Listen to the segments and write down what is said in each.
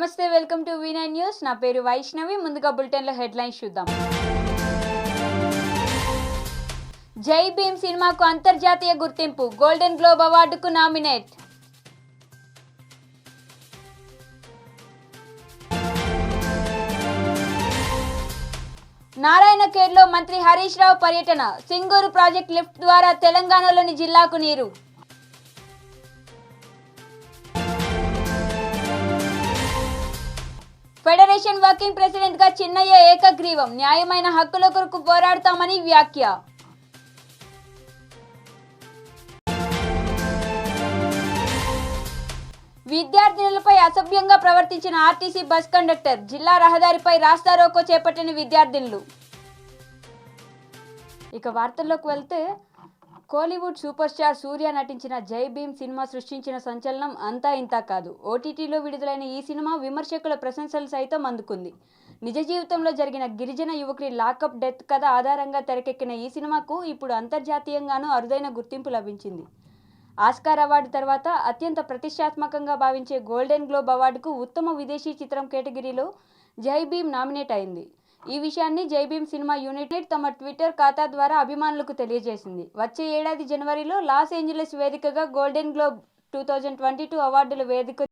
నమస్తే, welcome to V9 news. నా పేరు వైష్ణవి. ముందుగా బులెటిన్లో హెడ్లైన్స్ చూద్దాం. జై భీమ్ సినిమాకు అంతర్జాతీయ గుర్తింపు, గోల్డెన్ గ్లోబ్ అవార్డుకు నామినేట్. నారాయణఖేడ్లో మంత్రి హరీష్ రావు పర్యటన, సింగూరు ప్రాజెక్ట్ లిఫ్ట్ ద్వారా తెలంగాణలోని జిల్లాకు నీరు. ఫెడరేషన్ వర్కింగ్ ప్రెసిడెంట్ గా చిన్నయ్య ఏకగ్రీవం, న్యాయమైన హక్కుల కొరకు పోరాడతామని వ్యాఖ్య. విద్యార్థినులపై అసభ్యంగా ప్రవర్తించిన ఆర్టీసీ బస్ కండక్టర్, జిల్లా రహదారిపై రాస్తారోకో చేపట్టిన విద్యార్థినులు. ఇక వార్తల్లోకి వెళ్తే, కోలీవుడ్ సూపర్ స్టార్ సూర్య నటించిన జై భీమ్ సినిమా సృష్టించిన సంచలనం అంతా ఇంతా కాదు. ఓటీటీలో విడుదలైన ఈ సినిమా విమర్శకుల ప్రశంసలు సైతం అందుకుంది. నిజ జీవితంలో జరిగిన గిరిజన యువకుడి లాకప్ డెత్ కథ ఆధారంగా తెరకెక్కిన ఈ సినిమాకు ఇప్పుడు అంతర్జాతీయంగానూ అరుదైన గుర్తింపు లభించింది. ఆస్కార్ అవార్డు తర్వాత అత్యంత ప్రతిష్టాత్మకంగా భావించే గోల్డెన్ గ్లోబ్ అవార్డుకు ఉత్తమ విదేశీ చిత్రం కేటగిరీలో జై భీమ్ నామినేట్ అయింది. ఈ విషయాన్ని జై భీమ్ సినిమా యూనిట్ తమ ట్విట్టర్ ఖాతా ద్వారా అభిమానులకు తెలియజేసింది. వచ్చే ఏడాది జనవరిలో లాస్ ఏంజలస్ వేదికగా గోల్డెన్ గ్లోబ్ 2022 అవార్డుల వేదిక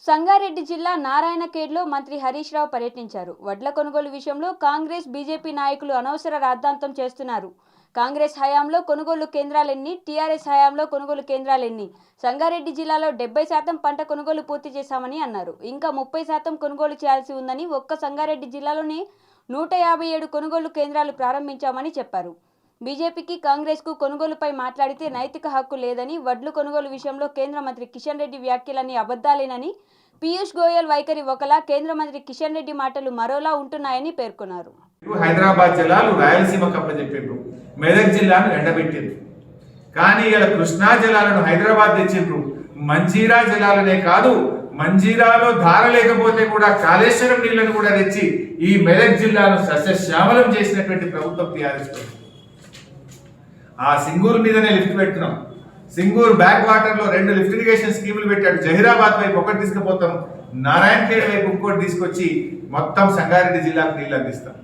సంగారెడ్డి జిల్లా నారాయణఖేడ్లో మంత్రి హరీష్ రావు పర్యటించారు. వడ్ల కొనుగోలు విషయంలో కాంగ్రెస్, బీజేపీ నాయకులు అనవసర రాద్ధాంతం చేస్తున్నారు. కాంగ్రెస్ హయాంలో కొనుగోలు కేంద్రాలెన్ని, టీఆర్ఎస్ హయాంలో కొనుగోలు కేంద్రాలెన్ని? సంగారెడ్డి జిల్లాలో 70% పంట కొనుగోలు పూర్తి చేశామని అన్నారు. ఇంకా 30% కొనుగోలు చేయాల్సి ఉందని, ఒక్క సంగారెడ్డి జిల్లాలోనే 157 కొనుగోలు కేంద్రాలు ప్రారంభించామని చెప్పారు. బీజేపీకి, కాంగ్రెస్కు కొనుగోలుపై మాట్లాడితే నైతిక హక్కు లేదని, వడ్లు కొనుగోలు విషయంలో కేంద్ర మంత్రి కిషన్ రెడ్డి వ్యాఖ్యలన్నీ అబద్ధాలేనని, పీయూష్ గోయల్ వైఖరి ఒకలా, కేంద్ర మంత్రి కిషన్ రెడ్డి మాటలు మరోలా ఉంటున్నాయని పేర్కొన్నారు. హైదరాబాద్ జిల్లాలు రాయలసీమ కప్పచెప్పిండ్రు, మెదక్ జిల్లాను ఎండబెట్టిండ్రు. కానీ ఇలా కృష్ణా జిల్లాలను హైదరాబాద్ తెచ్చిండ్రు. మంజీరా జిల్లాలనే కాదు, మంజీరాలో ధార లేకపోతే కూడా కాళేశ్వరం నీళ్లను కూడా తెచ్చి ఈ మెదక్ జిల్లాను సస్యశ్యామలం చేసినటువంటి ప్రభుత్వం టీఆర్ఎస్. ఆ సింగూరు మీదనే లిఫ్ట్ పెడుతున్నాం. సింగూరు బ్యాక్ వాటర్ లో 2 లిఫ్ట్ ఇరిగేషన్ స్కీములు పెట్టాడు. జహీరాబాద్ వైపు ఒకటి తీసుకుపోతాం, నారాయణఖేడ్ వైపు ఇంకోటి తీసుకొచ్చి మొత్తం సంగారెడ్డి జిల్లాకు నీళ్ళు అందిస్తాం.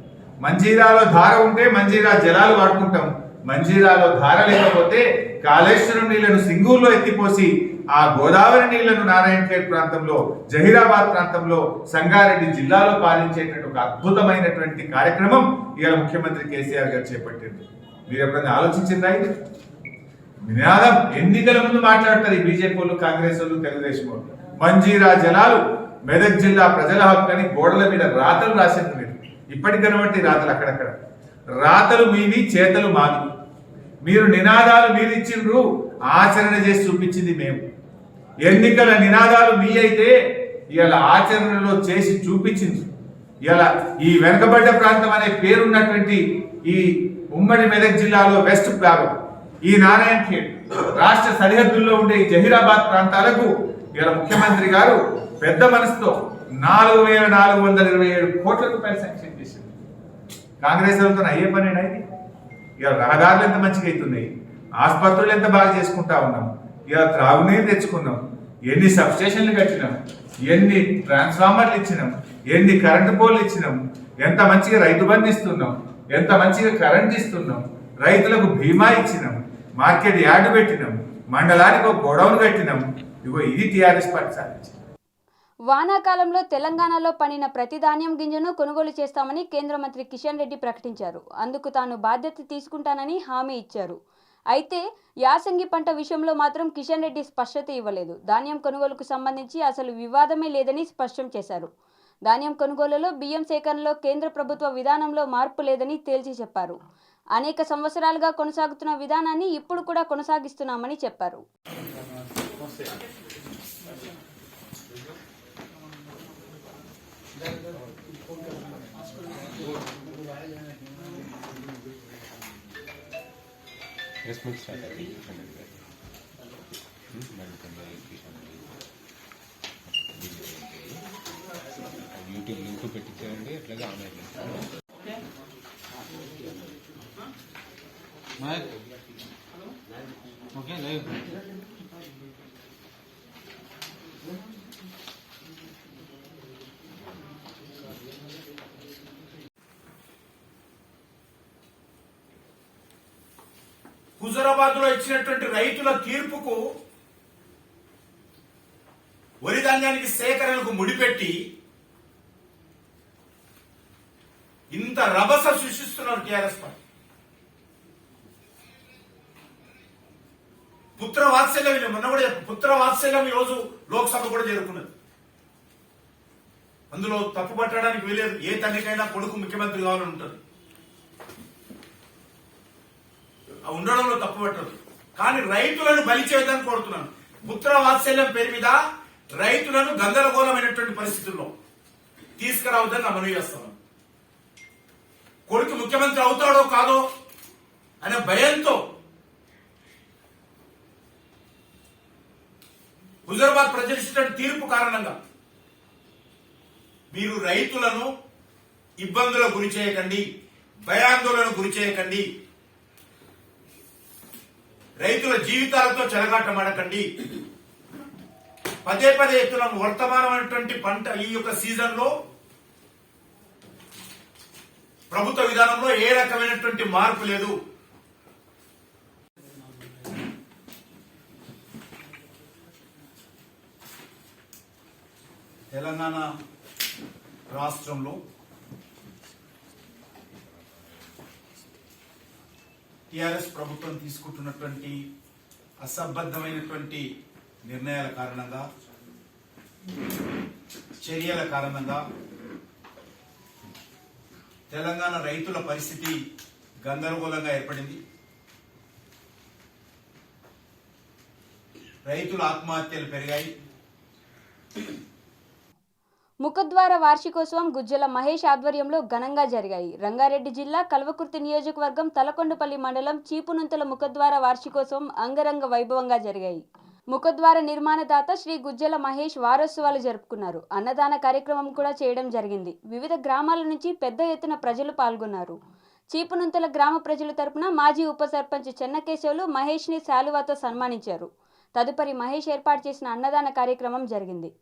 మంజీరాలో ధార ఉంటే మంజీరా జలాలు వాడుకుంటాం. మంజీరాలో ధార లేకపోతే కాళేశ్వరం నీళ్లను సింగూరులో ఎత్తిపోసి ఆ గోదావరి నీళ్లను నారాయణఖేడ్ ప్రాంతంలో, జహీరాబాద్ ప్రాంతంలో, సంగారెడ్డి జిల్లాలో పాలించేటువంటి ఒక అద్భుతమైనటువంటి కార్యక్రమం ఇవాళ ముఖ్యమంత్రి కేసీఆర్ గారు చేపట్టారు. మీరు ఎప్పుడైనా ఆలోచించిందా? నినాదం ఎన్నికల ముందు మాట్లాడతారు ఈ బీజేపీ వాళ్ళు, కాంగ్రెస్ వాళ్ళు, తెలుగుదేశం వాళ్ళు. మంజీరా జలాలు మెదక్ జిల్లా ప్రజల హక్కు అని గోడల మీద రాతలు రాసింది. మీరు ఇప్పటికి కనబట్టి రాతలు అక్కడక్కడ. రాతలు మీవి, చేతలు మావి. మీరు నినాదాలు మీరు ఇచ్చిండ్రు, ఆచరణ చేసి చూపించింది మేము. ఎన్నికల నినాదాలు మీ అయితే ఇవాళ ఆచరణలో చేసి చూపించింది. ఇవాళ ఈ వెనుకబడ్డ ప్రాంతం అనే పేరున్నటువంటి ఈ ఉమ్మడి మెదక్ జిల్లాలో వెస్ట్ భాగం, ఈ నారాయణఖేడ్ రాష్ట్ర సరిహద్దుల్లో ఉండే ఈ జహీరాబాద్ ప్రాంతాలకు ఇలా ముఖ్యమంత్రి గారు పెద్ద మనసుతో 4,427 కోట్ల రూపాయలు శాంక్షన్ చేశారు. కాంగ్రెస్ వాళ్ళతో అయ్యే పని ఇది. ఇక రహదారులు ఎంత మంచిగా అవుతున్నాయి, ఆసుపత్రులు ఎంత బాగా చేసుకుంటా ఉన్నాం, ఇక త్రాగునీరు తెచ్చుకున్నాం, ఎన్ని సబ్స్టేషన్లు కట్టినాం, ఎన్ని ట్రాన్స్ఫార్మర్లు ఇచ్చినాం, ఎన్ని కరెంటు పోల్లు ఇచ్చినాం, ఎంత మంచిగా రైతు బంధు ఇస్తున్నాం, ఎంత మంచిగా కరెంట్ ఇస్తున్నాం, రైతులకు బీమా ఇచ్చినాం, మార్కెట్ యార్డు పెట్టినాం, మండలానికి ఒక గోడౌన్ కట్టినాం, ఇగో ఇది టీఆర్ఎస్ పార్టీ సాధించింది. వానాకాలంలో తెలంగాణలో పండిన ప్రతి ధాన్యం గింజను కొనుగోలు చేస్తామని కేంద్ర మంత్రి కిషన్ రెడ్డి ప్రకటించారు. అందుకు తాను బాధ్యత తీసుకుంటానని హామీ ఇచ్చారు. అయితే యాసంగి పంట విషయంలో మాత్రం కిషన్ రెడ్డి స్పష్టత ఇవ్వలేదు. ధాన్యం కొనుగోలుకు సంబంధించి అసలు వివాదమే లేదని స్పష్టం చేశారు. ధాన్యం కొనుగోలులో బియ్యం సేకరణలో కేంద్ర ప్రభుత్వ విధానంలో మార్పు లేదని తేల్చి చెప్పారు. అనేక సంవత్సరాలుగా కొనసాగుతున్న విధానాన్ని ఇప్పుడు కూడా కొనసాగిస్తున్నామని చెప్పారు. యూట్యూబ్ లింక్ పెట్టించేయండి, అట్లాగే ఆన్లైన్ ఓకే లైవ్ హుజరాబాద్ లో ఇచ్చినటువంటి రైతుల తీర్పుకు వరి ధాన్యానికి సేకరణకు ముడిపెట్టి ఇంత రభస సృష్టిస్తున్నారు టీఆర్ఎస్ పార్టీ. పుత్ర వాత్సల్యం మొన్న కూడా పుత్ర వాత్సల్యం ఈ రోజు లోక్సభ కూడా చేరుకున్నది. అందులో తప్పు పట్టడానికి వీలేదు. ఏ తండ్రికైనా కొడుకు ముఖ్యమంత్రి కావాలని ఉంటుంది, ఉండడంలో తప్పు పట్టదు. కానీ రైతులను బలి చేయదని కోరుతున్నాను. పుత్ర వాత్సల్యం పేరు మీద రైతులను గందరగోళమైనటువంటి పరిస్థితుల్లో తీసుకురావద్దని నా మనవి చేస్తున్నాను. కొడుకు ముఖ్యమంత్రి అవుతాడో కాదో అనే భయంతో హుజరాబాద్ ప్రజలు ఇచ్చిన తీర్పు కారణంగా మీరు రైతులను ఇబ్బందులకు గురి చేయకండి, భయాందోళనకు గురి చేయకండి, రైతుల జీవితాలతో చెలగాటమాడకండి. పదే పదే ఎత్తున వర్తమానమైనటువంటి పంట ఈ యొక్క సీజన్ లో ప్రభుత్వ విధానంలో ఏ రకమైనటువంటి మార్పు లేదు. తెలంగాణ రాష్ట్రంలో టిఆర్ఎస్ ప్రభుత్వం తీసుకుంటున్నటువంటి అసంబద్ధమైనటువంటి నిర్ణయాల కారణంగా, చర్యల కారణంగా తెలంగాణ రైతుల పరిస్థితి గందరగోళంగా ఏర్పడింది. రైతుల ఆత్మహత్యలు పెరిగాయి. ముఖద్వార వార్షికోత్సవం గుజ్జల మహేష్ ఆధ్వర్యంలో ఘనంగా జరిగాయి. రంగారెడ్డి జిల్లా కల్వకుర్తి నియోజకవర్గం తలకొండపల్లి మండలం చీపునుంతల ముఖద్వార వార్షికోత్సవం అంగరంగ వైభవంగా జరిగాయి. ముఖద్వార నిర్మాణదాత శ్రీ గుజ్జల మహేష్ వారోత్సవాలు జరుపుకున్నారు. అన్నదాన కార్యక్రమం కూడా చేయడం జరిగింది. వివిధ గ్రామాల నుంచి పెద్ద ఎత్తున ప్రజలు పాల్గొన్నారు. చీపునుంతల గ్రామ ప్రజల తరపున మాజీ ఉప సర్పంచ్ చెన్నకేశవులు మహేష్ ని శాలువాతో సన్మానించారు. తదుపరి మహేష్ ఏర్పాటు చేసిన అన్నదాన కార్యక్రమం జరిగింది.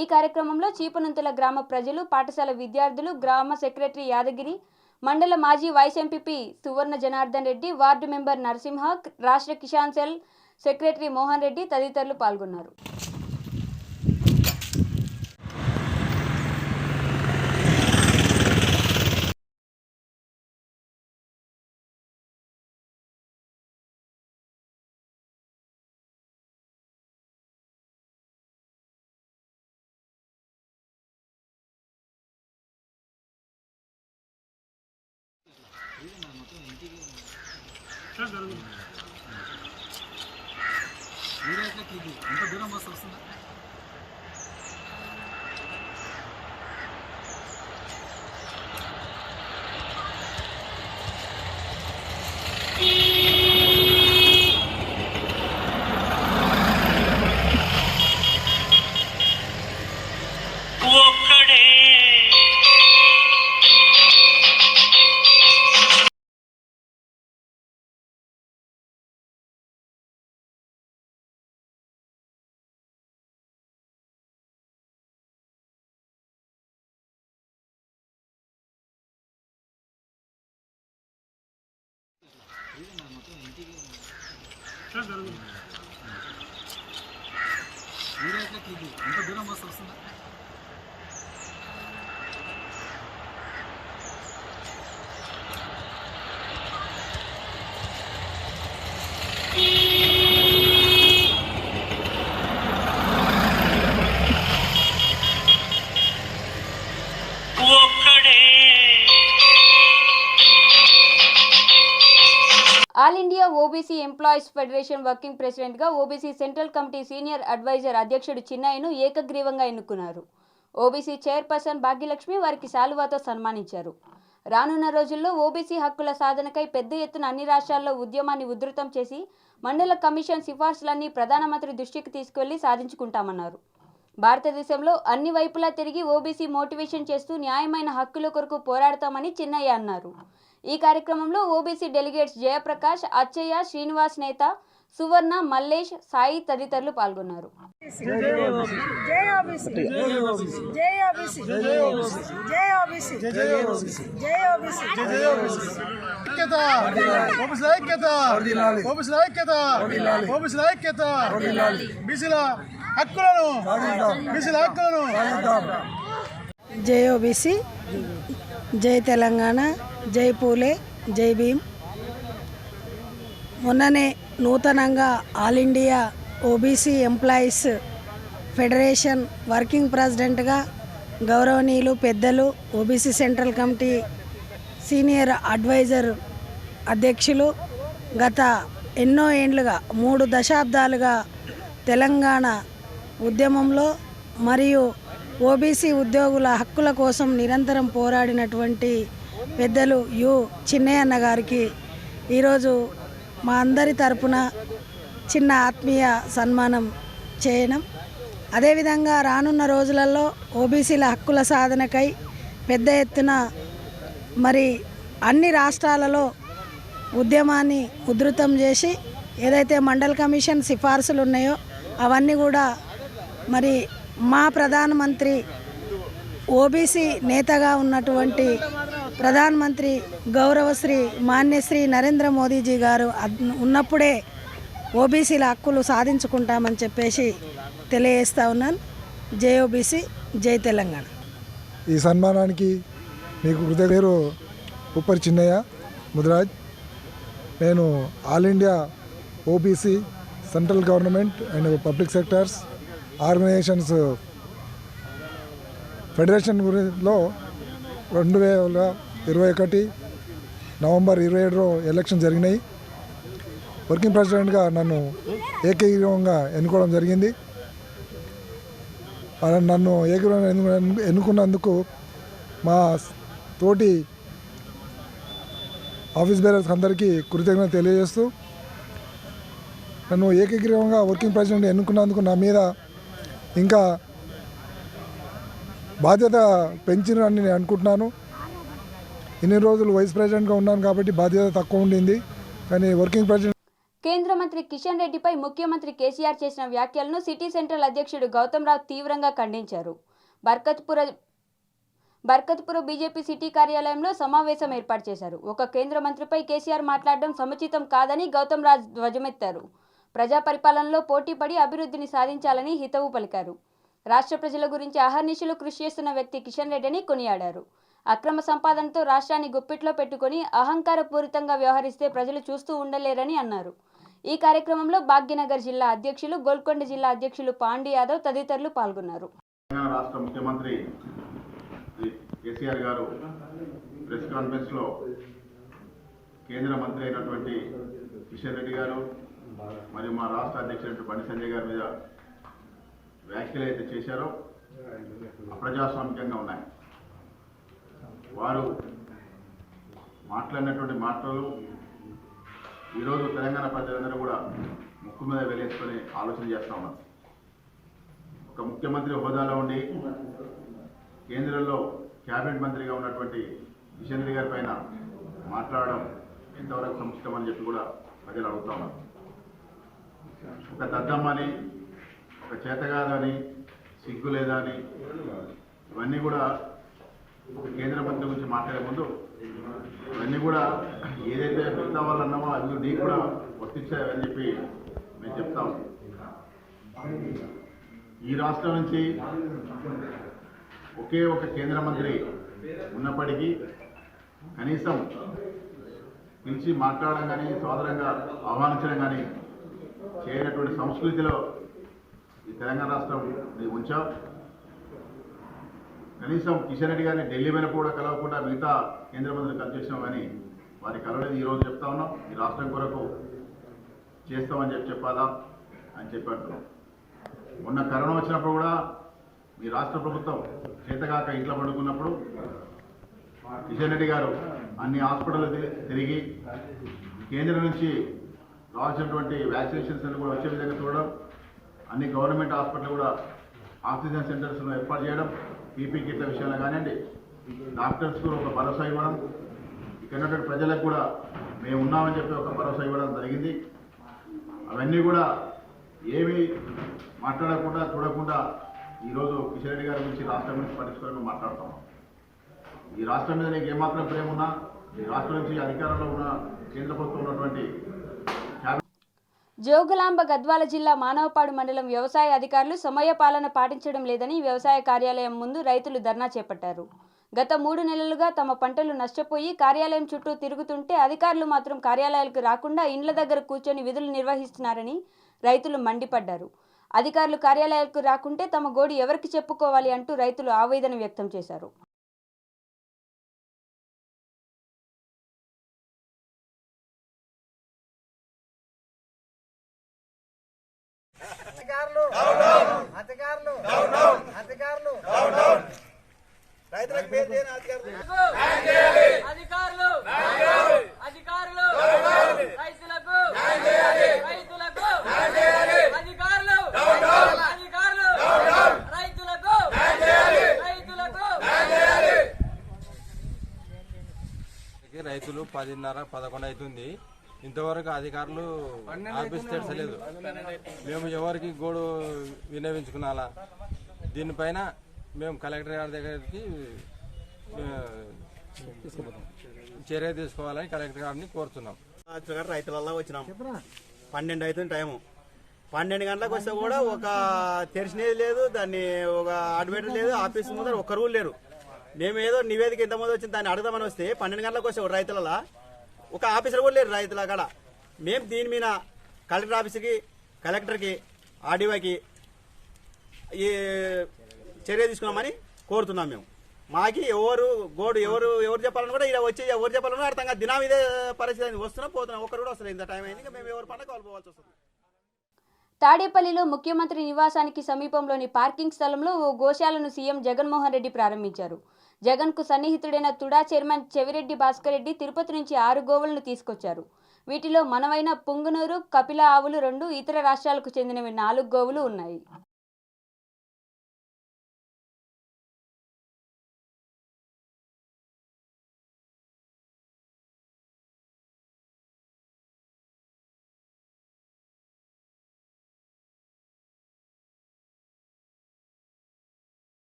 ఈ కార్యక్రమంలో చీపునుంతల గ్రామ ప్రజలు, పాఠశాల విద్యార్థులు, గ్రామ సెక్రటరీ యాదగిరి, మండల మాజీ వైస్ ఎంపీపీ సువర్ణ జనార్దన్ రెడ్డి, వార్డు మెంబర్ నరసింహ, రాష్ట్ర కిసాన్ సెల్ సెక్రటరీ మోహన్ రెడ్డి తదితరులు పాల్గొన్నారు. ఎంత దూరం బస్సు వస్తుందా? మొత్తం ఇంటికి రేట్లకి ఇది ఎంత దూరం బస్సు వస్తుందా? All India OBC employees federation working ప్రెసిడెంట్గా OBC central committee senior adviser అధ్యక్షుడు చిన్నయ్యను ఏకగ్రీవంగా ఎన్నుకున్నారు. ఓబీసీ చైర్పర్సన్ భాగ్యలక్ష్మి వారికి శాలువాతో సన్మానించారు. రానున్న రోజుల్లో ఓబీసీ హక్కుల సాధనకై పెద్ద ఎత్తున అన్ని రాష్ట్రాల్లో ఉద్యమాన్ని ఉధృతం చేసి మండల కమిషన్ సిఫార్సులన్నీ ప్రధానమంత్రి దృష్టికి తీసుకెళ్లి సాధించుకుంటామన్నారు. భారతదేశంలో అన్ని వైపులా తిరిగి ఓబీసీ మోటివేషన్ చేస్తూ న్యాయమైన హక్కుల కొరకు పోరాడతామని చిన్నయ్య అన్నారు. ఈ కార్యక్రమంలో ఓబీసీ డెలిగేట్స్ జయప్రకాష్, అచ్చయ్య, శ్రీనివాస్ నేత, సువర్ణ, మల్లేష్, సాయి తదితరులు పాల్గొన్నారు. జై ఓబీసీ, జై తెలంగాణ, జై పూలే, జై భీమ్. మొన్ననే నూతనంగా all India OBC employees federation working ప్రెసిడెంట్గా గౌరవనీయులు పెద్దలు OBC central committee senior advisor అధ్యక్షులు గత ఎన్నో ఏండ్లుగా 3 దశాబ్దాలుగా తెలంగాణ ఉద్యమంలో మరియు ఓబీసీ ఉద్యోగుల హక్కుల కోసం నిరంతరం పోరాడినటువంటి పెద్దలు చిన్నయ్య అన్న గారికి ఈరోజు మా అందరి తరపున చిన్న ఆత్మీయ సన్మానం చేయడం, అదేవిధంగా రానున్న రోజులలో ఓబీసీల హక్కుల సాధనకై పెద్ద ఎత్తున మరి అన్ని రాష్ట్రాలలో ఉద్యమాన్ని ఉధృతం చేసి ఏదైతే మండల్ కమిషన్ సిఫార్సులు ఉన్నాయో అవన్నీ కూడా మరి మా ప్రధానమంత్రి ఓబీసీ నేతగా ఉన్నటువంటి ప్రధానమంత్రి గౌరవశ్రీ మాన్యశ్రీ నరేంద్ర మోదీజీ గారు ఉన్నప్పుడే ఓబీసీల హక్కులు సాధించుకుంటామని చెప్పేసి తెలియజేస్తా ఉన్నాను. జై ఓబీసీ, జై తెలంగాణ. ఈ సన్మానానికి మీకు పేరు ఉప్పరి చిన్నయ్య ముదిరాజ్. నేను all India OBC central government and public sectors organisations federation గురిలో 2021 నవంబర్ 27 ఎలక్షన్ జరిగినాయి. వర్కింగ్ ప్రెసిడెంట్గా నన్ను ఏకగ్రీవంగా ఎన్నుకోవడం జరిగింది. నన్ను ఏకగ్రీవంగా ఎన్నుకున్నందుకు మా తోటి ఆఫీస్ బేరర్స్ అందరికీ కృతజ్ఞత తెలియజేస్తూ, నన్ను ఏకగ్రీవంగా వర్కింగ్ ప్రెసిడెంట్ ఎన్నుకున్నందుకు నా మీద ఇంకా బాధ్యత పెంచినని నేను అనుకుంటున్నాను. ఇన్ని రోజులు వైస్ ప్రెసిడెంట్గా ఉన్నాను కాబట్టి బాధ్యత తక్కువ ఉండింది, కానీ వర్కింగ్ ప్రెసిడెంట్. కేంద్ర మంత్రి కిషన్ రెడ్డిపై ముఖ్యమంత్రి కేసీఆర్ చేసిన వ్యాఖ్యలను సిటీ సెంట్రల్ అధ్యక్షుడు గౌతమ్ రావు తీవ్రంగా ఖండించారు. బర్కత్పుర బీజేపీ సిటీ కార్యాలయంలో సమావేశం ఏర్పాటు చేశారు. ఒక కేంద్ర మంత్రిపై కేసీఆర్ మాట్లాడడం సముచితం కాదని గౌతమ్ రావు ధ్వజమెత్తారు. ప్రజా పరిపాలనలో పోటీపడి అభివృద్ధిని సాధించాలని హితవు పలికారు. రాష్ట్ర ప్రజల గురించి అహర్నిశలు కృషి చేస్తున్న వ్యక్తి కిషన్ రెడ్డిని కొనియాడారు. అక్రమ సంపాదనతో రాష్ట్రాన్ని గుప్పిట్లో పెట్టుకుని అహంకారపూరితంగా వ్యవహరిస్తే ప్రజలు చూస్తూ ఉండలేరని అన్నారు. ఈ కార్యక్రమంలో భాగ్యనగర్ జిల్లా అధ్యక్షులు, గోల్కొండ జిల్లా అధ్యక్షులు పాండి యాదవ్ తదితరులు పాల్గొన్నారు. రాష్ట్ర ముఖ్యమంత్రి కేసీఆర్ గారు ప్రెస్ కాన్ఫరెన్స్లో కేంద్ర మంత్రి అయినటువంటి కిషన్ రెడ్డి గారు మరియు మా రాష్ట్ర అధ్యక్షుడు బండి సంజయ్ గారి మీద వ్యాఖ్యలు అయితే చేశారో అప్రజాస్వామికంగా ఉన్నాయి. వారు మాట్లాడినటువంటి మాటలు ఈరోజు తెలంగాణ ప్రజలందరూ కూడా ముక్కు మీద వెలేసుకొని ఆలోచన చేస్తూ ఉన్నారు. ఒక ముఖ్యమంత్రి హోదాలో ఉండి కేంద్రంలో క్యాబినెట్ మంత్రిగా ఉన్నటువంటి కిషన్ రెడ్డి గారి పైన మాట్లాడడం ఎంతవరకు సముచితమని చెప్పి కూడా ప్రజలు అడుగుతా ఉన్నారు. ఒక దద్దమ్మని, ఒక చేతగాదని, సిగ్గు లేదా అని ఇవన్నీ కూడా కేంద్ర మంత్రి గురించి మాట్లాడే ముందు ఇవన్నీ కూడా ఏదైతే మిగతా వాళ్ళు అన్నామో అవి నీకు కూడా వర్తించాయని చెప్పి మేము చెప్తా ఉన్నాం. ఈ రాష్ట్రం నుంచి ఒకే ఒక కేంద్ర మంత్రి ఉన్నప్పటికీ కనీసం పిలిచి మాట్లాడడం కానీ సోదరంగా ఆహ్వానించడం కానీ చేయనటువంటి సంస్కృతిలో ఈ తెలంగాణ రాష్ట్రం ఉంచాం. కనీసం కిషన్ రెడ్డి గారిని ఢిల్లీ వెనక కూడా కలవకుండా మిగతా కేంద్ర మంత్రులు కలిసేసాం కానీ వారి కలవలేదు. ఈరోజు చెప్తా ఉన్నాం, ఈ రాష్ట్రం కొరకు చేస్తామని చెప్పాలా అని అంటున్నాం. మొన్న కరోనా వచ్చినప్పుడు కూడా మీ రాష్ట్ర ప్రభుత్వం చేతగాక ఇంట్లో పడుకున్నప్పుడు కిషన్ రెడ్డి గారు అన్ని హాస్పిటల్ తిరిగి కేంద్రం నుంచి రావాల్సినటువంటి వ్యాక్సినేషన్స్ అన్ని కూడా వచ్చే విధంగా చూడడం, అన్ని గవర్నమెంట్ హాస్పిటల్ కూడా ఆక్సిజన్ సెంటర్స్ను ఏర్పాటు చేయడం, పీపీ కిట్ల విషయంలో కానివ్వండి, డాక్టర్స్కు ఒక భరోసా ఇవ్వడం, ఇక్కడ ఉన్నటువంటి ప్రజలకు కూడా మేము ఉన్నామని చెప్పి ఒక భరోసా ఇవ్వడం జరిగింది. అవన్నీ కూడా ఏమీ మాట్లాడకుండా చూడకుండా ఈరోజు కిషన్ రెడ్డి గారి గురించి రాష్ట్రం గురించి పట్టించుకోవడం మాట్లాడతాం. ఈ రాష్ట్రం మీద నీకు ఏమాత్రం ప్రేమ ఉన్నా ఈ రాష్ట్రం నుంచి అధికారంలో ఉన్న కేంద్ర ప్రభుత్వం ఉన్నటువంటి జోగులాంబ గద్వాల జిల్లా మానవపాడు మండలం వ్యవసాయ అధికారులు సమయపాలన పాటించడం లేదని వ్యవసాయ కార్యాలయం ముందు రైతులు ధర్నా చేపట్టారు. గత 3 నెలలుగా తమ పంటలు నష్టపోయి కార్యాలయం చుట్టూ తిరుగుతుంటే అధికారులు మాత్రం కార్యాలయాలకు రాకుండా ఇండ్ల దగ్గర కూర్చొని విధులు నిర్వహిస్తున్నారని రైతులు మండిపడ్డారు. అధికారులు కార్యాలయాలకు రాకుంటే తమ గోడు ఎవరికి చెప్పుకోవాలి అంటూ రైతులు ఆవేదన వ్యక్తం చేశారు. రైతులకు మేలు చేయని అధికారులు రైతులు 10:30-11 అవుతుంది, ఇంతవరకు అధికారులు ఆఫీస్ తెరచలేదు. మేము ఎవరికి గోడు విన్నవించుకున్నాలా? దీనిపైన మేము కలెక్టర్ గారి దగ్గరికి చర్య తీసుకోవాలని కలెక్టర్ గారిని కోరుతున్నాం. రైతులలో వచ్చినాం, 12 అవుతుంది టైము. 12 గంటలకు వస్తే కూడా ఒక తెరిచినది లేదు, దాన్ని ఒక అడ్మిట్ లేదు, ఆఫీస్ ముందర ఒక్క రూల్ లేరు. మేము ఏదో నివేదిక ఇంతమంది వచ్చింది దాన్ని అడుగుదామని వస్తే 12 గంటలకు వస్తే రైతులలో ఒక ఆఫీసర్ కూడా లేరు రైతుల కాడ. మేము దీని మీద కలెక్టర్ ఆఫీస్కి, కలెక్టర్కి, ఆర్డీఓకి ఈ చర్య తీసుకున్నామని కోరుతున్నాం. మేము మాకి ఎవరు చెప్పాలని కూడా ఇలా వచ్చి ఎవరు చెప్పాలని అర్థం కాదు. దినం ఇదే పరిస్థితి, వస్తున్నాం పోతున్నాం, ఒక్కరు కూడా వస్తారు. ఇంత టైం అయింది, ఇంకా మేము ఎవరు పండుగ వాళ్ళు పోవాల్సి వస్తుంది. తాడేపల్లిలో ముఖ్యమంత్రి నివాసానికి సమీపంలోని పార్కింగ్ స్థలంలో ఓ గోశాలను సీఎం జగన్మోహన్ రెడ్డి ప్రారంభించారు. జగన్కు సన్నిహితుడైన తుడా చైర్మన్ చెవిరెడ్డి భాస్కర్ రెడ్డి తిరుపతి నుంచి 6 గోవులను తీసుకొచ్చారు. వీటిలో మనవైన పుంగనూరు, కపిల ఆవులు 2, ఇతర రాష్ట్రాలకు చెందినవి 4 గోవులు ఉన్నాయి.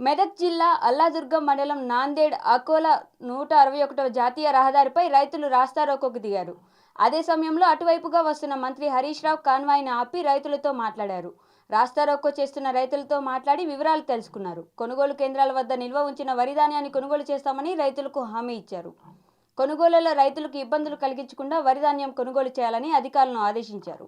మెదక్ జిల్లా అల్లాదుర్గం మండలం నాందేడ్ అకోలా 161వ జాతీయ రహదారిపై రైతులు రాస్తారోకోకు దిగారు. అదే సమయంలో అటువైపుగా వస్తున్న మంత్రి హరీష్ రావు కాన్వాయ్ను ఆపి రైతులతో మాట్లాడారు. రాస్తారోకో చేస్తున్న రైతులతో మాట్లాడి వివరాలు తెలుసుకున్నారు. కొనుగోలు కేంద్రాల వద్ద నిల్వ ఉంచిన వరి ధాన్యాన్ని కొనుగోలు చేస్తామని రైతులకు హామీ ఇచ్చారు. కొనుగోలులో రైతులకు ఇబ్బందులు కలిగించకుండా వరి ధాన్యం కొనుగోలు చేయాలని అధికారులను ఆదేశించారు.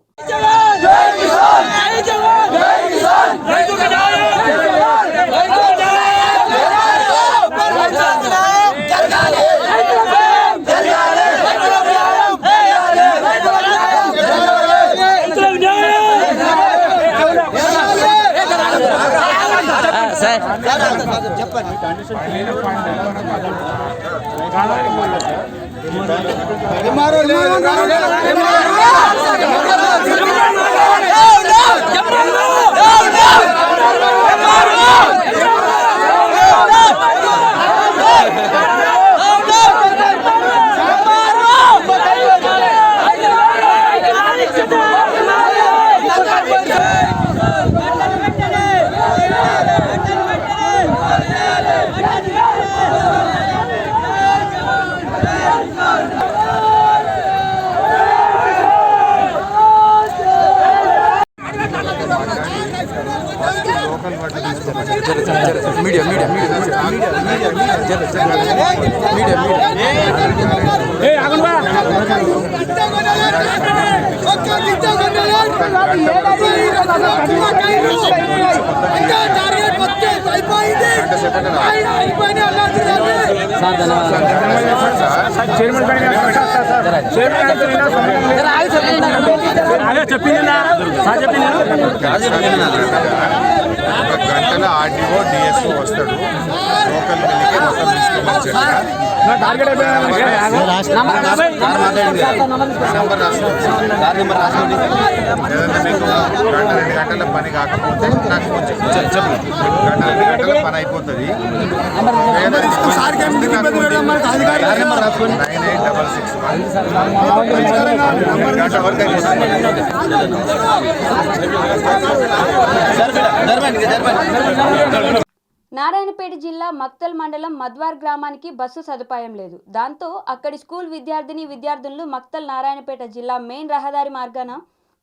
గంటల ఆర్డీఓ డిఎస్ఓ వస్తాడు. లోకల్ మిల్లికి మొత్తం తీసుకోమని చెప్పారు. ఏదైనా మీకు గంట 2 గంటల పని కాకపోతే నాకు కొంచెం చెప్పు. గంట 2 గంటల పని అయిపోతుంది. 9866 గంట వరకు నారాయణపేట జిల్లా మక్తల్ మండలం మద్వార్ గ్రామానికి బస్సు సదుపాయం లేదు. దాంతో అక్కడి స్కూల్ విద్యార్థులు మక్తల్ నారాయణపేట జిల్లా మెయిన్ రహదారి మార్గాన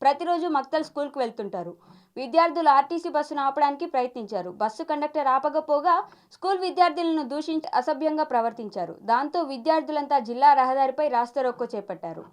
ప్రతిరోజు మక్తల్ స్కూల్కు వెళ్తుంటారు. విద్యార్థులు ఆర్టీసీ బస్సును ఆపడానికి ప్రయత్నించారు. బస్సు కండక్టర్ ఆపకపోగా స్కూల్ విద్యార్థులను దూషించి అసభ్యంగా ప్రవర్తించారు. దాంతో విద్యార్థులంతా జిల్లా రహదారిపై రాస్తారోకో చేపట్టారు.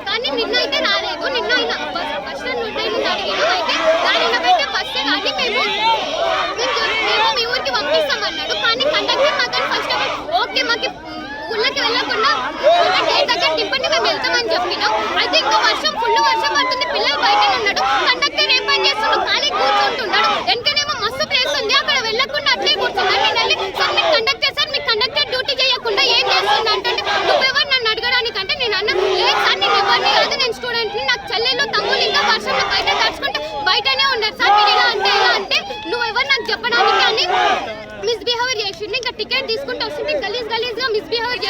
కానీ నిన్న అయితే రాలేదు. నిన్న బస్ స్టాండ్ అడిగాను. అయితే దానిలో పెట్టే బస్సే కానీ మేము మీ ఊరికి పంపిస్తామన్నాడు. కానీ కండక్టర్ మాత్రం ఫస్ట్ ఓకే మాకు ఊళ్ళకి వెళ్ళకుండా గేట్ దగ్గర దింపండి మేము వెళ్తామని చెప్పినాం. అయితే ఇంకా ఫుల్ వర్షం పడుతుంది. పిల్లలు బయట ఉన్నాడు. కండక్టర్ ఏం పని చేస్తున్నాడు? ఖాళీ కూర్చుంటున్నాడు. వెనకనేమో మస్తు ప్లేస్ ఉంది. అక్కడ వెళ్ళకుండా అట్లే కూర్చున్నాడు. నేను వెళ్ళి సార్ మీకు కండక్టర్ డ్యూటీ చేయకుండా ఏం చేస్తుంది అంటే నువ్వెవరు నన్ను అడగడానికంటే నేను అన్న లేదు సార్ నేను ఎవరిని కాదు, నేను స్టూడెంట్ని. నాకు చెల్లెలు తమ్ముళ్ళు ఇంకా వర్షంలో బయట తడుచుకుంటే బయటనే ఉన్నారు సార్.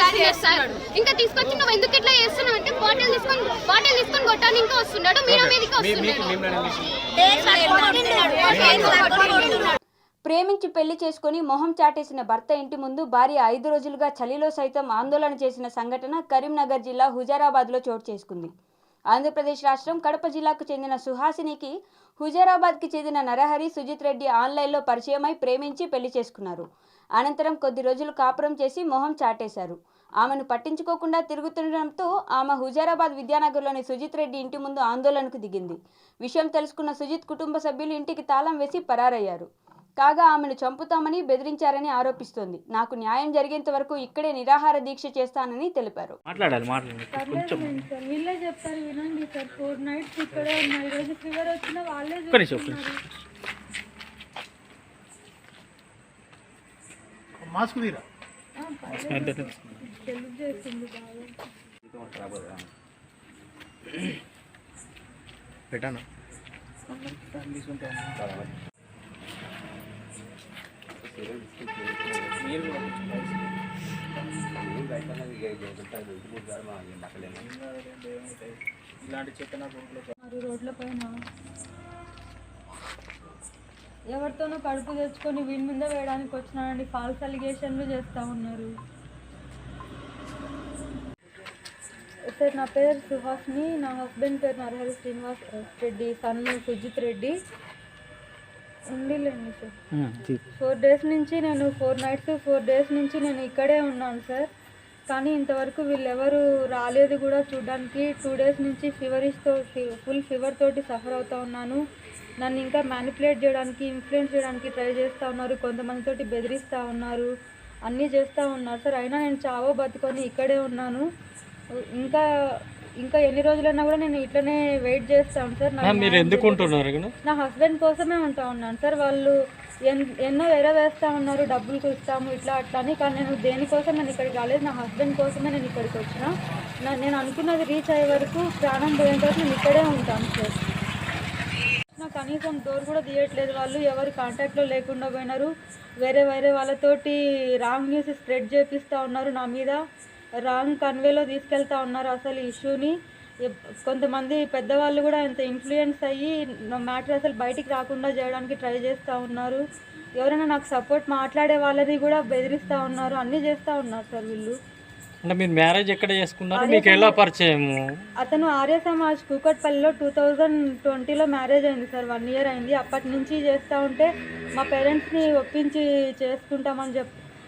చేస్తున్నాడు సార్. ఇంకా తీసుకొచ్చి నువ్వు ఎందుకు ఇట్లా చేస్తున్నావు అంటే బాటిల్ తీసుకొని కొట్టాను ఇంకా వస్తున్నాడు మీద మీదకి వస్తున్నాడు. ప్రేమించి పెళ్లి చేసుకుని మొహం చాటేసిన భర్త ఇంటి ముందు భార్య 5 రోజులుగా చలిలో సైతం ఆందోళన చేసిన సంఘటన కరీంనగర్ జిల్లా హుజారాబాద్లో చోటు చేసుకుంది. ఆంధ్రప్రదేశ్ రాష్ట్రం కడప జిల్లాకు చెందిన సుహాసినికి హుజారాబాద్కి చెందిన నరహరి సుజిత్ రెడ్డి ఆన్లైన్లో పరిచయమై ప్రేమించి పెళ్లి చేసుకున్నారు. అనంతరం కొద్ది రోజులు కాపురం చేసి మొహం చాటేశారు. ఆమెను పట్టించుకోకుండా తిరుగుతుండటంతో ఆమె హుజారాబాద్ విద్యానగర్లోని సుజిత్ రెడ్డి ఇంటి ముందు ఆందోళనకు దిగింది. విషయం తెలుసుకున్న సుజిత్ కుటుంబ సభ్యులు ఇంటికి తాళం వేసి పరారయ్యారు. కాగా ఆమెను చంపుతామని బెదిరించారని ఆరోపిస్తోంది. నాకు న్యాయం జరిగేంత వరకు ఇక్కడే నిరాహార దీక్ష చేస్తానని తెలిపారు. వీళ్ళే చెప్తారు వినండి సార్. 4 nights ఇక్కడే ఉన్నా. ఈరోజు ఫీవర్ వచ్చినా వాళ్ళే మాస్క్ తీరా తెలుగు చేస్తుంది బాగా పెట్టాను. రోడ్ల పైన ఎవరితోనో కడుపు తెచ్చుకొని వీళ్ళ మీద వేయడానికి వచ్చినానండి. ఫాల్స్ అలిగేషన్లు చేస్తూ ఉన్నారు సార్. నా పేరు సుహాస్ని, నా హస్బెండ్ పేరు నరహరి శ్రీనివాస్ రెడ్డి, సన్ సుజిత్ రెడ్డి. ఉండిలేండి సార్. 4 days నుంచి నేను 4 nights 4 days నుంచి నేను ఇక్కడే ఉన్నాను సార్. కానీ ఇంతవరకు వీళ్ళెవరు రాలేదు కూడా చూడడానికి. 2 days నుంచి ఫుల్ ఫీవర్ తోటి సఫర్ అవుతూ ఉన్నాను. నన్ను ఇంకా మ్యానిపులేట్ చేయడానికి, ఇన్ఫ్లుయెన్స్ చేయడానికి ట్రై చేస్తూ ఉన్నారు. కొంతమందితోటి బెదిరిస్తూ ఉన్నారు, అన్నీ చేస్తూ ఉన్నారు సార్. అయినా నేను చావో బతుకొని ఇక్కడే ఉన్నాను. ఇంకా ఎన్ని రోజులైనా కూడా నేను ఇట్లనే వెయిట్ చేస్తాను సార్. మీరు ఎందుకు ఉంటున్నారు? నా హస్బెండ్ కోసమే ఉంటా ఉన్నాను సార్. వాళ్ళు ఎన్నో వేస్తూ ఉన్నారు, డబ్బులకు ఇస్తాము ఇట్లా అట్లా అని. కానీ నేను దేనికోసం నేను ఇక్కడికి రాలేదు, నా హస్బెండ్ కోసమే నేను ఇక్కడికి వచ్చిన. నేను అనుకున్నది రీచ్ అయ్యే వరకు, ప్రాణం పోయేంత వరకు నేను ఇక్కడే ఉంటాను సార్. నాకు కనీసం డోర్ కూడా తీయట్లేదు వాళ్ళు. ఎవరు కాంటాక్ట్లో లేకుండా పోయినారు. వేరే వాళ్ళతోటి రాంగ్ న్యూస్ స్ప్రెడ్ చేపిస్తూ ఉన్నారు. నా మీద రాంగ్ కన్వేలో తీసుకెళ్తా ఉన్నారు అసలు ఇష్యూని. కొంతమంది పెద్దవాళ్ళు కూడా ఇంత ఇన్ఫ్లుయెన్స్ అయ్యి మ్యాటర్ అసలు బయటికి రాకుండా చేయడానికి ట్రై చేస్తూ ఉన్నారు. ఎవరైనా నాకు సపోర్ట్ మాట్లాడే వాళ్ళని కూడా బెదిరిస్తూ ఉన్నారు. అన్నీ చేస్తూ ఉన్నారు సార్ వీళ్ళు. అంటే మీరు మ్యారేజ్ ఎక్కడ చేసుకున్నారు? మీకు ఎలా పరిచయం? అతను ఆర్య సమాజ్ కూకట్పల్లిలో 2020లో మ్యారేజ్ అయింది సార్. 1 year అయింది. అప్పటి నుంచి చేస్తూ ఉంటే మా పేరెంట్స్ని ఒప్పించి చేసుకుంటామని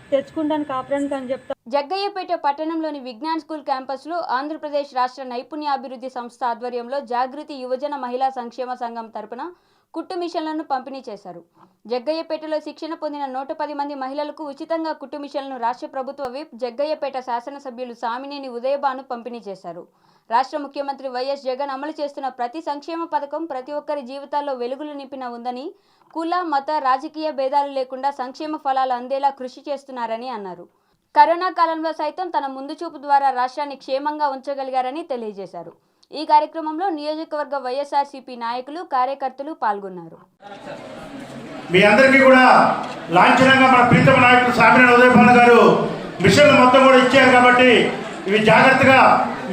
తెచ్చుకుంటాను కాపురానికి అని చెప్తా. జగ్గయ్యపేట పట్టణంలోని విజ్ఞాన్ స్కూల్ క్యాంపస్లో ఆంధ్రప్రదేశ్ రాష్ట్ర నైపుణ్యాభివృద్ధి సంస్థ ఆధ్వర్యంలో జాగృతి యువజన మహిళా సంక్షేమ సంఘం తరపున కుట్టు మిషన్లను పంపిణీ చేశారు. జగ్గయ్యపేటలో శిక్షణ పొందిన 110 మంది మహిళలకు ఉచితంగా కుట్టు మిషన్లను రాష్ట్ర ప్రభుత్వ విప్ జగ్గయ్యపేట శాసనసభ్యులు సామినేని ఉదయభాను పంపిణీ చేశారు. రాష్ట్ర ముఖ్యమంత్రి వైఎస్ జగన్ అమలు చేస్తున్న ప్రతి సంక్షేమ పథకం ప్రతి ఒక్కరి జీవితాల్లో వెలుగులు నింపిన ఉందని, కుల మత రాజకీయ భేదాలు లేకుండా సంక్షేమ ఫలాలు అందేలా కృషి చేస్తున్నారని అన్నారు. కరోనా కాలంలో సైతం తన ముందు చూపు ద్వారా రాష్ట్రాన్ని క్షేమంగా ఉంచగలిగారని తెలియజేశారు. ఈ కార్యక్రమంలో నియోజకవర్గ వైఎస్ఆర్సీపీ నాయకులు, కార్యకర్తలు పాల్గొన్నారు. మీ అందరికీ కూడా లాంఛనంగా మన ప్రీతమ నాయకులు సామినేని ఉదయభాను గారు మిషన్లు మొత్తం కూడా ఇచ్చారు. కాబట్టి ఇవి జాగ్రత్తగా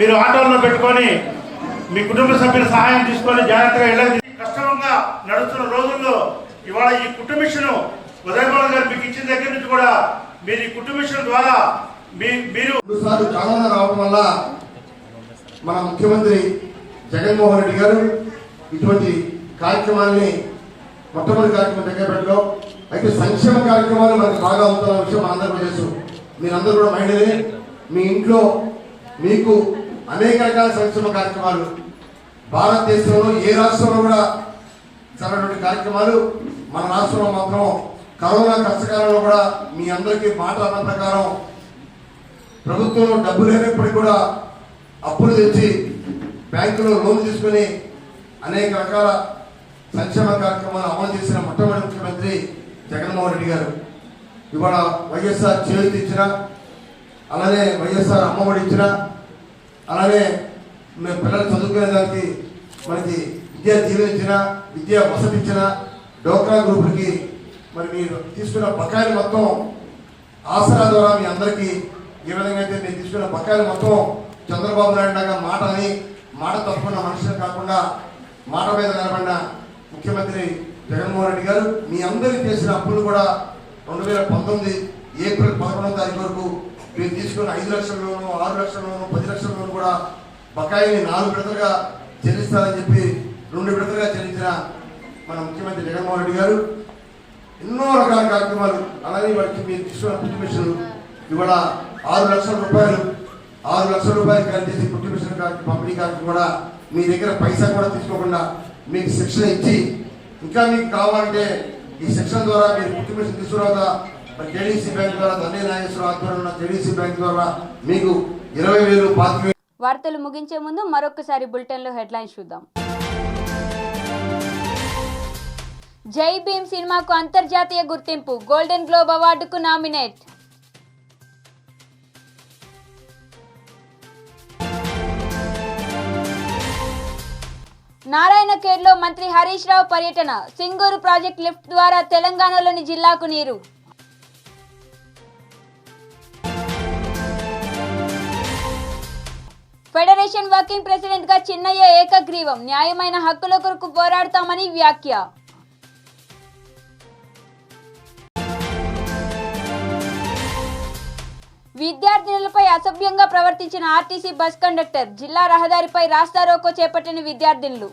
మీరు ఆటోల్లో పెట్టుకొని మీ కుటుంబ సభ్యుల సహాయం తీసుకొని జాగ్రత్తగా వెళ్ళండి. కష్టంగా నడుస్తున్న రోజుల్లో ఇవాళ ఈ కుటుంబ మిషన్ ఉదయభాను గారు మీకు ఇచ్చిన దగ్గర నుంచి కూడా మీరు ఈ కుటుంబ మిషన్ ద్వారా మీరు కరోనా రావడం వల్ల మన ముఖ్యమంత్రి జగన్మోహన్ రెడ్డి గారు ఇటువంటి కార్యక్రమాన్ని మొట్టమొదటి కార్యక్రమం జగ్గయ్యపేటలో అయితే సంక్షేమ కార్యక్రమాలు మనకు బాగా అవుతున్న విషయం మనందరూ తెలుసు. మీరందరూ కూడా మహిళలే, మీ ఇంట్లో మీకు అనేక రకాల సంక్షేమ కార్యక్రమాలు భారతదేశంలో ఏ రాష్ట్రంలో కూడా జరిగినటువంటి కార్యక్రమాలు మన రాష్ట్రంలో మాత్రం కరోనా కష్టకాలంలో కూడా మీ అందరికీ మాట అన్న ప్రకారం ప్రభుత్వంలో డబ్బు లేనప్పటికీ కూడా అప్పులు తెచ్చి బ్యాంకులో లోన్ తీసుకుని అనేక రకాల సంక్షేమ కార్యక్రమాలు అమలు చేసిన మొట్టమొదటి ముఖ్యమంత్రి జగన్మోహన్ రెడ్డి గారు. ఇవాళ వైఎస్ఆర్ చేయూత ఇచ్చిన, అలానే వైఎస్ఆర్ అమ్మఒడి ఇచ్చిన, అలానే మేము పిల్లలు చదువుకునే దానికి మనకి విద్యా దీవెన ఇచ్చిన, విద్యా వసతి ఇచ్చిన, డోక్రా గ్రూపులకి మరి మీరు తీసుకున్న బకాయిలు మొత్తం ఆసరా ద్వారా మీ అందరికీ ఏ విధంగా అయితే మీరు తీసుకున్న బకాయిలు మొత్తం చంద్రబాబు నాయుడు లాగా మాట తప్పుకున్న మనుషులు కాకుండా మాట మీద నిలబడిన ముఖ్యమంత్రి జగన్మోహన్ రెడ్డి గారు మీ అందరికీ చేసిన అప్పులు కూడా 2019 ఏప్రిల్ 11వ తారీఖు వరకు మీరు తీసుకున్న 5 లక్షల లోను, 6 లక్షల లోను, 10 లక్షల లోను కూడా బకాయిని 4 విడతలుగా చెల్లిస్తారని చెప్పి 2 విడతలుగా చెల్లించిన మన ముఖ్యమంత్రి జగన్మోహన్ రెడ్డి గారు ఎన్నో రకాల కార్యక్రమాలు అలాగే వాటికి మీరు తీసుకున్న పుట్టి మిషన్లు ఇవాళ 6 లక్షల రూపాయలు ఖరీదు చేసి పుట్టి మిషన్ పంపిణీ కార్యక్రమం కూడా మీ దగ్గర పైసా కూడా తీసుకోకుండా మీకు శిక్షణ ఇచ్చి ఇంకా మీకు కావాలంటే ఈ శిక్షణ ద్వారా మీరు పుట్టి మిషన్ తీసుకురావా జేడీసీ బ్యాంక్ ద్వారా దండే నాగేశ్వర ఆధ్వర్యంలో జేడీసీ బ్యాంక్ ద్వారా మీకు 20,000 25,000. వార్తలు ముగించే ముందు మరొకసారి బులెటిన్లో హెడ్లైన్స్ చూద్దాం. జై భీమ్ సినిమాకు అంతర్జాతీయ గుర్తింపు, గోల్డెన్ గ్లోబ్ అవార్డుకు నామినేట్. నారాయణఖేడ్లో మంత్రి హరీష్ రావు పర్యటన, సింగూరు ప్రాజెక్ట్ లిఫ్ట్ ద్వారా తెలంగాణలోని జిల్లాకు నీరు. ఫెడరేషన్ వర్కింగ్ ప్రెసిడెంట్ గా చిన్నయ్య ఏకగ్రీవం, న్యాయమైన హక్కుల కొరకు పోరాడతామని వ్యాఖ్య. విద్యార్థినులపై అసభ్యంగా ప్రవర్తించిన ఆర్టీసీ బస్ కండక్టర్, జిల్లా రహదారిపై రాస్తారోకో చేపట్టిన విద్యార్థినులు.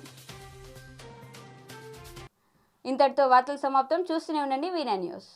ఇంతటితో వార్తలు సమాప్తం. చూస్తూనే ఉండండి వీనా న్యూస్.